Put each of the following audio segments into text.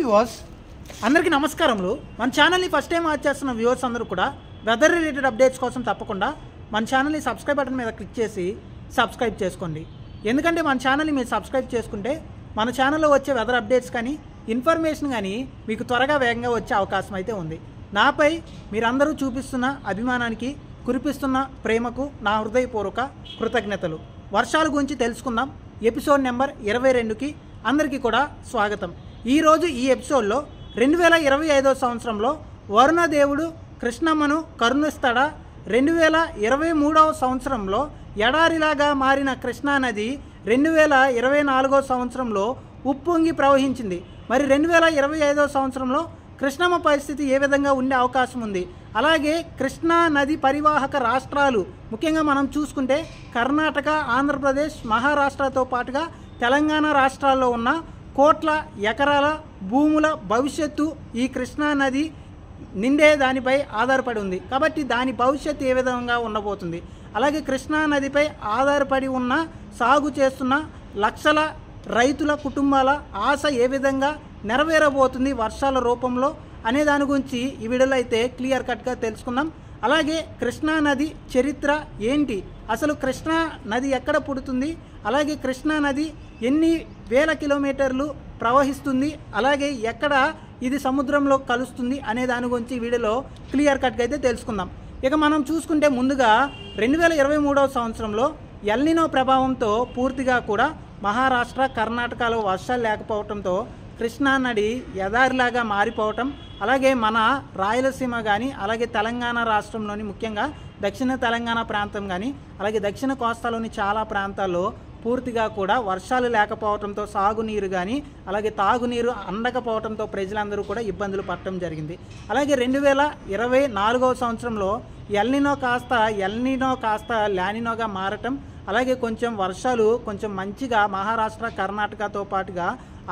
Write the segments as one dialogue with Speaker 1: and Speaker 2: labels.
Speaker 1: Viewers అందరికీ నమస్కారములు. మన ఛానల్ని ఫస్ట్ టైం వాచ్ చేస్తున్న వ్యూవర్స్ అందరూ కూడా వెదర్ రిలేటెడ్ అప్డేట్స్ కోసం తప్పకుండా మన ఛానల్ని సబ్స్క్రైబ్ బటన్ మీద క్లిక్ చేసి సబ్స్క్రైబ్ చేసుకోండి. ఎందుకంటే మన ఛానల్ని మీరు సబ్స్క్రైబ్ చేసుకుంటే మన ఛానల్లో వచ్చే వెదర్ అప్డేట్స్ కానీ ఇన్ఫర్మేషన్ కానీ మీకు త్వరగా వేగంగా వచ్చే అవకాశం అయితే ఉంది. నాపై మీరందరూ చూపిస్తున్న అభిమానానికి, కురిపిస్తున్న ప్రేమకు నా హృదయపూర్వక కృతజ్ఞతలు. వర్షాల గురించి తెలుసుకుందాం. ఎపిసోడ్ నెంబర్ 22కి అందరికీ కూడా స్వాగతం. ఈరోజు ఈ ఎపిసోడ్లో 2025 సంవత్సరంలో వరుణదేవుడు కృష్ణమ్మను కరుణిస్తాడా, 2023 సంవత్సరంలో ఎడారిలాగా మారిన కృష్ణానది 2024 సంవత్సరంలో ఉప్పొంగి ప్రవహించింది. మరి 2025 సంవత్సరంలో కృష్ణమ్మ పరిస్థితి ఏ విధంగా ఉండే అవకాశం ఉంది? అలాగే కృష్ణా నది పరివాహక రాష్ట్రాలు ముఖ్యంగా మనం చూసుకుంటే కర్ణాటక, ఆంధ్రప్రదేశ్, మహారాష్ట్రతో పాటుగా తెలంగాణ రాష్ట్రాల్లో ఉన్న కోట్ల ఎకరాల భూముల భవిష్యత్తు ఈ కృష్ణా నది నిండే దానిపై ఆధారపడి ఉంది. కాబట్టి దాని భవిష్యత్తు ఏ విధంగా ఉండబోతుంది? అలాగే కృష్ణా నదిపై ఆధారపడి ఉన్న సాగు చేస్తున్న లక్షల రైతుల కుటుంబాల ఆశ ఏ విధంగా నెరవేరబోతుంది వర్షాల రూపంలో అనే దాని గురించి ఈ వీడియోలో అయితే క్లియర్ కట్గా తెలుసుకుందాం. అలాగే కృష్ణా నది చరిత్ర ఏంటి, అసలు కృష్ణా నది ఎక్కడ పుడుతుంది, అలాగే కృష్ణా నది ఎన్ని వేల కిలోమీటర్లు ప్రవహిస్తుంది, అలాగే ఎక్కడ ఇది సముద్రంలో కలుస్తుంది అనే దాని గురించి ఈ వీడియోలో క్లియర్ కట్గా అయితే తెలుసుకుందాం. ఇక మనం చూసుకుంటే ముందుగా 2023 సంవత్సరంలో ఎల్నినో ప్రభావంతో పూర్తిగా కూడా మహారాష్ట్ర, కర్ణాటకలో వర్షాలు లేకపోవడంతో కృష్ణా నది ఎదారిలాగా మారిపోవటం, అలాగే మన రాయలసీమ కానీ అలాగే తెలంగాణ రాష్ట్రంలోని ముఖ్యంగా దక్షిణ తెలంగాణ ప్రాంతం కానీ అలాగే దక్షిణ కోస్తాలోని చాలా ప్రాంతాల్లో పూర్తిగా కూడా వర్షాలు లేకపోవడంతో సాగునీరు కానీ అలాగే తాగునీరు అందకపోవడంతో ప్రజలందరూ కూడా ఇబ్బందులు పడటం జరిగింది. అలాగే 2024 సంవత్సరంలో ఎల్నినో కాస్త లానినోగా మారటం, అలాగే కొంచెం వర్షాలు కొంచెం మంచిగా మహారాష్ట్ర, కర్ణాటకతో పాటుగా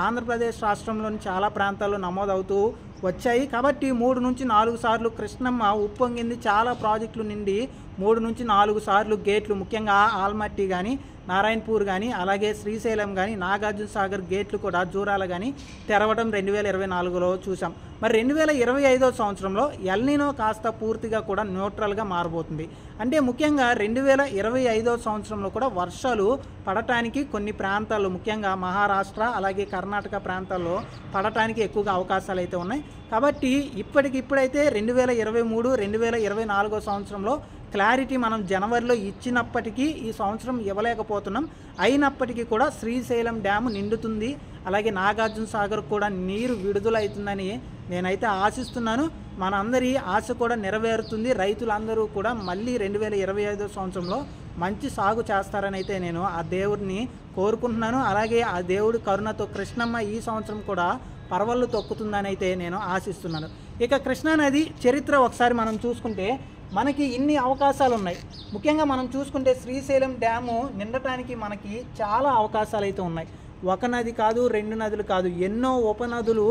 Speaker 1: ఆంధ్రప్రదేశ్ రాష్ట్రంలోని చాలా ప్రాంతాల్లో నమోదవుతూ వచ్చాయి. కాబట్టి 3 నుంచి 4 సార్లు కృష్ణమ్మ ఉప్పొంగింది. చాలా ప్రాజెక్టులు నిండి 3 నుంచి 4 సార్లు గేట్లు ముఖ్యంగా ఆల్మట్టి కానీ, నారాయణపూర్ కానీ, అలాగే శ్రీశైలం కానీ, నాగార్జున సాగర్ గేట్లు కూడా జూరాల కానీ తెరవడం 2024లో చూసాం. మరి 2025 సంవత్సరంలో ఎల్నినో కాస్త పూర్తిగా కూడా న్యూట్రల్గా మారబోతుంది. అంటే ముఖ్యంగా 2025 సంవత్సరంలో కూడా వర్షాలు పడటానికి కొన్ని ప్రాంతాల్లో ముఖ్యంగా మహారాష్ట్ర అలాగే కర్ణాటక ప్రాంతాల్లో పడటానికి ఎక్కువగా అవకాశాలు అయితే ఉన్నాయి. కాబట్టి ఇప్పటికిప్పుడైతే 2023, 2024 సంవత్సరంలో క్లారిటీ మనం జనవరిలో ఇచ్చినప్పటికీ ఈ సంవత్సరం ఇవ్వలేకపోతున్నాం. అయినప్పటికీ కూడా శ్రీశైలం డ్యాము నిండుతుంది, అలాగే నాగార్జున సాగర్ కూడా నీరు విడుదలవుతుందని నేనైతే ఆశిస్తున్నాను. మనందరి ఆశ కూడా నెరవేరుతుంది. రైతులందరూ కూడా మళ్ళీ 2025 సంవత్సరంలో మంచి సాగు చేస్తారని అయితే నేను ఆ దేవుడిని కోరుకుంటున్నాను. అలాగే ఆ దేవుడి కరుణతో కృష్ణమ్మ ఈ సంవత్సరం కూడా పర్వళ్ళు తొక్కుతుందని అయితే నేను ఆశిస్తున్నాను. ఇక కృష్ణా నది చరిత్ర ఒకసారి మనం చూసుకుంటే మనకి ఇన్ని అవకాశాలు ఉన్నాయి. ముఖ్యంగా మనం చూసుకుంటే శ్రీశైలం డ్యాము నిండటానికి మనకి చాలా అవకాశాలు అయితే ఉన్నాయి. ఒక నది కాదు, 2 నదులు కాదు, ఎన్నో ఉపనదులు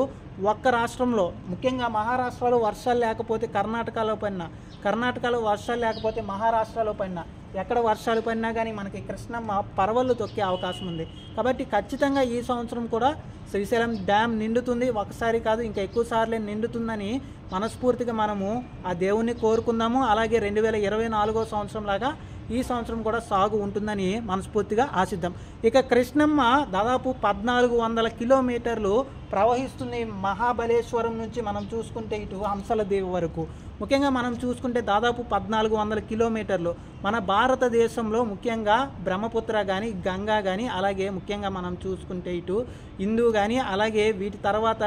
Speaker 1: ఒక్క రాష్ట్రంలో ముఖ్యంగా మహారాష్ట్రలో వర్షాలు లేకపోతే కర్ణాటకలో పడినా, కర్ణాటకలో వర్షాలు లేకపోతే మహారాష్ట్రలో పడినా, ఎక్కడ వర్షాలు పడినా కానీ మనకి కృష్ణమ్మ పర్వళ్ళు తొక్కే అవకాశం ఉంది. కాబట్టి ఖచ్చితంగా ఈ సంవత్సరం కూడా శ్రీశైలం డ్యామ్ నిండుతుంది. ఒకసారి కాదు ఇంకా ఎక్కువ సార్లే నిండుతుందని మనస్ఫూర్తిగా మనము ఆ దేవుణ్ణి కోరుకుందాము. అలాగే 2024 సంవత్సరం లాగా ఈ సంవత్సరం కూడా సాగు ఉంటుందని మనస్ఫూర్తిగా ఆశిద్దాం. ఇక కృష్ణమ్మ దాదాపు 1400 కిలోమీటర్లు ప్రవహిస్తుంది. మహాబలేశ్వరం నుంచి మనం చూసుకుంటే ఇటు హంసలదేవి వరకు ముఖ్యంగా మనం చూసుకుంటే దాదాపు 1400 కిలోమీటర్లు మన భారతదేశంలో ముఖ్యంగా బ్రహ్మపుత్ర కానీ, గంగా కానీ, అలాగే ముఖ్యంగా మనం చూసుకుంటే ఇటు హిందూ కానీ, అలాగే వీటి తర్వాత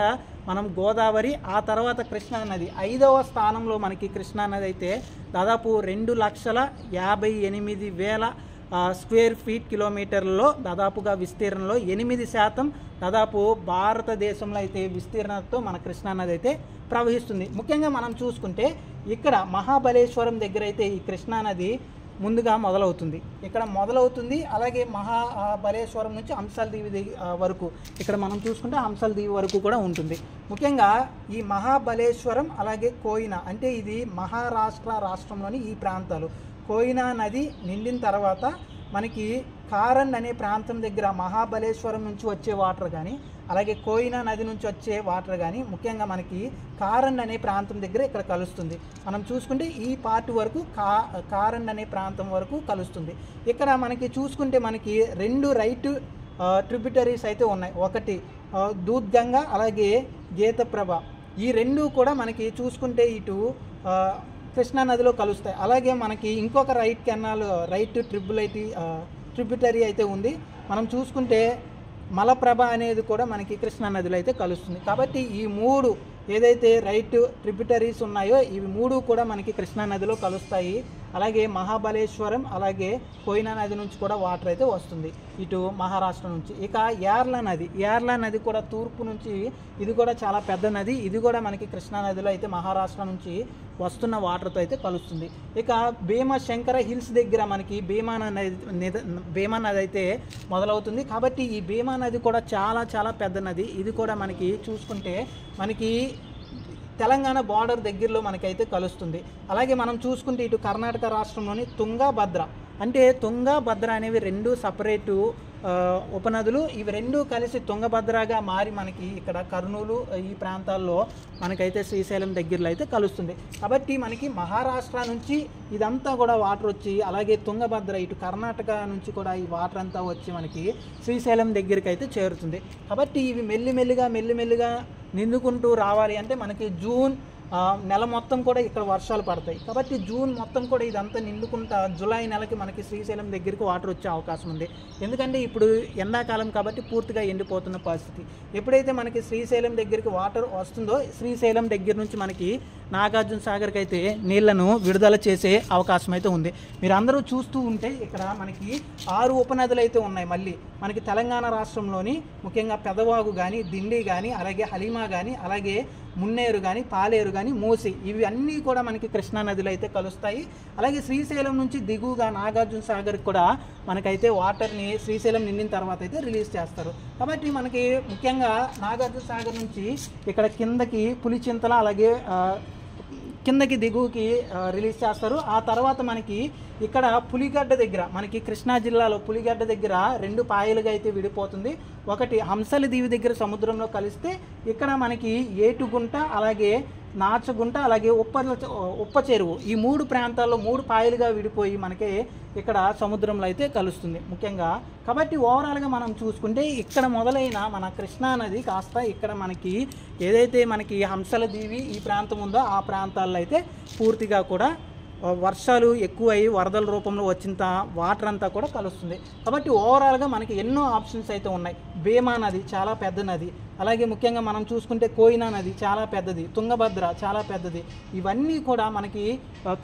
Speaker 1: మనం గోదావరి, ఆ తర్వాత కృష్ణానది 5వ స్థానంలో మనకి కృష్ణానది అయితే దాదాపు 2,58,000 స్క్వేర్ ఫీట్ కిలోమీటర్లలో దాదాపుగా విస్తీర్ణంలో 8% దాదాపు భారతదేశంలో అయితే విస్తీర్ణతో మన కృష్ణానది అయితే ప్రవహిస్తుంది. ముఖ్యంగా మనం చూసుకుంటే ఇక్కడ మహాబలేశ్వరం దగ్గర అయితే ఈ కృష్ణానది ముందుగా మొదలవుతుంది, ఇక్కడ మొదలవుతుంది. అలాగే మహాబలేశ్వరం నుంచి హంసలదీవి వరకు ఇక్కడ మనం చూసుకుంటే హంసలదీవి వరకు కూడా ఉంటుంది. ముఖ్యంగా ఈ మహాబలేశ్వరం అలాగే కోయినా అంటే ఇది మహారాష్ట్ర రాష్ట్రంలోని ఈ ప్రాంతాలు. కోయినా నది నిండిన తర్వాత మనకి కారండ్ అనే ప్రాంతం దగ్గర మహాబలేశ్వరం నుంచి వచ్చే వాటర్ కానీ అలాగే కోయినా నది నుంచి వచ్చే వాటర్ కానీ ముఖ్యంగా మనకి కారండ్ అనే ప్రాంతం దగ్గర ఇక్కడ కలుస్తుంది. మనం చూసుకుంటే ఈ పార్ట్ వరకు కారండ్ అనే ప్రాంతం వరకు కలుస్తుంది. ఇక్కడ మనకి చూసుకుంటే మనకి 2 రైట్ ట్రిబ్యూటరీస్ అయితే ఉన్నాయి. ఒకటి దూద్గంగా అలాగే గీతప్రభ. ఈ 2 కూడా మనకి చూసుకుంటే ఇటు కృష్ణా నదిలో కలుస్తాయి. అలాగే మనకి ఇంకొక రైట్ ట్రిబ్యూటరీ అయితే ఉంది. మనం చూసుకుంటే మలప్రభ అనేది కూడా మనకి కృష్ణా నదిలో అయితే కలుస్తుంది. కాబట్టి ఈ 3 ఏదైతే రైట్ ట్రిబ్యూటరీస్ ఉన్నాయో ఇవి 3 కూడా మనకి కృష్ణా నదిలో కలుస్తాయి. అలాగే మహాబలేశ్వరం అలాగే కోయినా నది నుంచి కూడా వాటర్ అయితే వస్తుంది ఇటు మహారాష్ట్ర నుంచి. ఇక యార్లా నది కూడా తూర్పు నుంచి, ఇది కూడా చాలా పెద్ద నది. ఇది కూడా మనకి కృష్ణా నదిలో అయితే మహారాష్ట్ర నుంచి వస్తున్న వాటర్తో అయితే కలుస్తుంది. ఇక భీమశంకర హిల్స్ దగ్గర మనకి భీమా నది అయితే మొదలవుతుంది. కాబట్టి ఈ భీమా నది కూడా చాలా చాలా పెద్ద నది. ఇది కూడా మనకి చూసుకుంటే మనకి తెలంగాణ బార్డర్ దగ్గరలో మనకైతే కలుస్తుంది. అలాగే మనం చూసుకుంటే ఇటు కర్ణాటక రాష్ట్రంలోని తుంగభద్ర అనేవి 2 సపరేటు ఉపనదులు. ఇవి 2 కలిసి తుంగభద్రగా మారి మనకి ఇక్కడ కర్నూలు ఈ ప్రాంతాల్లో మనకైతే శ్రీశైలం దగ్గరలో అయితే కలుస్తుంది. కాబట్టి మనకి మహారాష్ట్ర నుంచి ఇదంతా కూడా వాటర్ వచ్చి అలాగే తుంగభద్ర ఇటు కర్ణాటక నుంచి కూడా ఈ వాటర్ అంతా వచ్చి మనకి శ్రీశైలం దగ్గరికి అయితే చేరుతుంది. కాబట్టి ఇవి మెల్లిమెల్లిగా నిండుకుంటూ రావాలి అంటే మనకి జూన్ నెల మొత్తం కూడా ఇక్కడ వర్షాలు పడతాయి. కాబట్టి జూన్ మొత్తం కూడా ఇదంతా నిండుకుంటా జూలై నెలకి మనకి శ్రీశైలం దగ్గరికి వాటర్ వచ్చే అవకాశం ఉంది. ఎందుకంటే ఇప్పుడు ఎండాకాలం కాబట్టి పూర్తిగా ఎండిపోతున్న పరిస్థితి. ఎప్పుడైతే మనకి శ్రీశైలం దగ్గరికి వాటర్ వస్తుందో శ్రీశైలం దగ్గర నుంచి మనకి నాగార్జున సాగర్కి అయితే నీళ్లను విడుదల చేసే అవకాశం అయితే ఉంది. మీరు అందరూ చూస్తూ ఉంటే ఇక్కడ మనకి 6 ఉపనదులు అయితే ఉన్నాయి. మళ్ళీ మనకి తెలంగాణ రాష్ట్రంలోని ముఖ్యంగా పెదవాగు కానీ, దిండి కానీ, అలాగే హలీమా కానీ, అలాగే మున్నేరు కానీ, పాలేరు కానీ, మూసి, ఇవి అన్నీ కూడా మనకి కృష్ణా నదిలో అయితే కలుస్తాయి. అలాగే శ్రీశైలం నుంచి దిగువగా నాగార్జున సాగర్కి కూడా మనకైతే వాటర్ని శ్రీశైలం నిండిన తర్వాత అయితే రిలీజ్ చేస్తారు. కాబట్టి మనకి ముఖ్యంగా నాగార్జున సాగర్ నుంచి ఇక్కడ కిందకి పులిచింతల అలాగే కిందకి దిగువకి రిలీజ్ చేస్తారు. ఆ తర్వాత మనకి ఇక్కడ పులిగడ్డ దగ్గర మనకి కృష్ణా జిల్లాలో పులిగడ్డ దగ్గర 2 పాయలుగా అయితే విడిపోతుంది. ఒకటి హంసల దీవి దగ్గర సముద్రంలో కలిస్తే ఇక్కడ మనకి ఏటుగుంట అలాగే నాచగుంట అలాగే ఉప్ప చెరువు ఈ 3 ప్రాంతాల్లో 3 పాయలుగా విడిపోయి మనకి ఇక్కడ సముద్రంలో అయితే కలుస్తుంది ముఖ్యంగా. కాబట్టి ఓవరాల్గా మనం చూసుకుంటే ఇక్కడ మొదలైన మన కృష్ణా నది కాస్త ఇక్కడ మనకి ఏదైతే మనకి హంసల దీవి ఈ ప్రాంతం ఉందో ఆ ప్రాంతాల్లో అయితే పూర్తిగా కూడా వర్షాలు ఎక్కువై వరదల రూపంలో వచ్చిన వాటర్ అంతా కూడా కలుస్తుంది. కాబట్టి ఓవరాల్గా మనకి ఎన్నో ఆప్షన్స్ అయితే ఉన్నాయి. భీమా నది చాలా పెద్ద నది, అలాగే ముఖ్యంగా మనం చూసుకుంటే కోయినా నది చాలా పెద్దది, తుంగభద్ర చాలా పెద్దది. ఇవన్నీ కూడా మనకి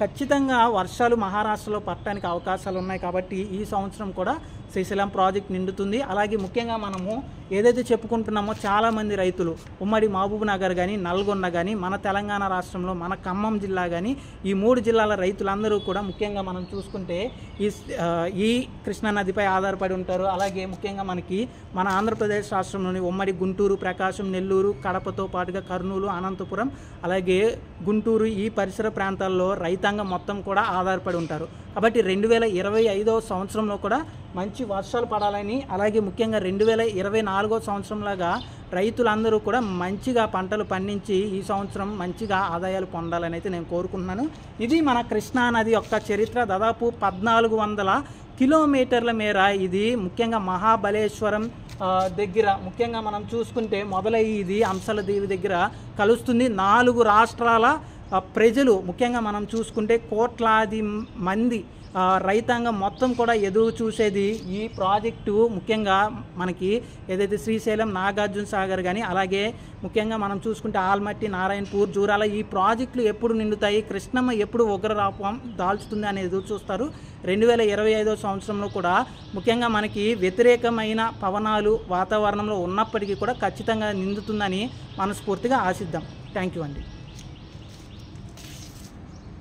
Speaker 1: ఖచ్చితంగా వర్షాలు మహారాష్ట్రలో పడటానికి అవకాశాలు ఉన్నాయి. కాబట్టి ఈ సంవత్సరం కూడా శ్రీశైలం ప్రాజెక్ట్ నిండుతుంది. అలాగే ముఖ్యంగా మనము ఏదైతే చెప్పుకుంటున్నామో చాలామంది రైతులు ఉమ్మడి మహబూబ్ నగర్ కానీ, నల్గొండ కానీ, మన తెలంగాణ రాష్ట్రంలో మన ఖమ్మం జిల్లా కానీ ఈ 3 జిల్లాల రైతులందరూ కూడా ముఖ్యంగా మనం చూసుకుంటే ఈ కృష్ణా నదిపై ఆధారపడి ఉంటారు. అలాగే ముఖ్యంగా మనకి మన ఆంధ్రప్రదేశ్ రాష్ట్రంలోని ఉమ్మడి గుంటూరు, ప్రకాశం, నెల్లూరు, కడపతో పాటుగా కర్నూలు, అనంతపురం అలాగే గుంటూరు ఈ పరిసర ప్రాంతాల్లో రైతాంగం మొత్తం కూడా ఆధారపడి ఉంటారు. కాబట్టి 2025వ సంవత్సరంలో కూడా మంచి వర్షాలు పడాలని, అలాగే ముఖ్యంగా 2024వ సంవత్సరంలాగా రైతులందరూ కూడా మంచిగా పంటలు పండించి ఈ సంవత్సరం మంచిగా ఆదాయాలు పొందాలని అయితే నేను కోరుకుంటున్నాను. ఇది మన కృష్ణా నది యొక్క చరిత్ర. దాదాపు 1400 కిలోమీటర్ల మేర ఇది ముఖ్యంగా మహాబలేశ్వరం దగ్గర ముఖ్యంగా మనం చూసుకుంటే మొదలయ్యి ఇది హంసల దీవి దగ్గర కలుస్తుంది. 4 రాష్ట్రాల ప్రజలు ముఖ్యంగా మనం చూసుకుంటే కోట్లాది మంది రైతాంగం మొత్తం కూడా ఎదురు చూసేది ఈ ప్రాజెక్టు. ముఖ్యంగా మనకి ఏదైతే శ్రీశైలం, నాగార్జున సాగర్ కానీ అలాగే ముఖ్యంగా మనం చూసుకుంటే ఆల్మట్టి, నారాయణపూర్, జూరాల ఈ ప్రాజెక్టులు ఎప్పుడు నిండుతాయి, కృష్ణమ్మ ఎప్పుడు ఉగ్రరూపం దాల్చుతుంది అని ఎదురు చూస్తారు. 2025వ సంవత్సరంలో కూడా ముఖ్యంగా మనకి వ్యతిరేకమైన పవనాలు వాతావరణంలో ఉన్నప్పటికీ కూడా ఖచ్చితంగా నిండుతుందని మనస్ఫూర్తిగా ఆశిద్దాం. థ్యాంక్ యూ అండి.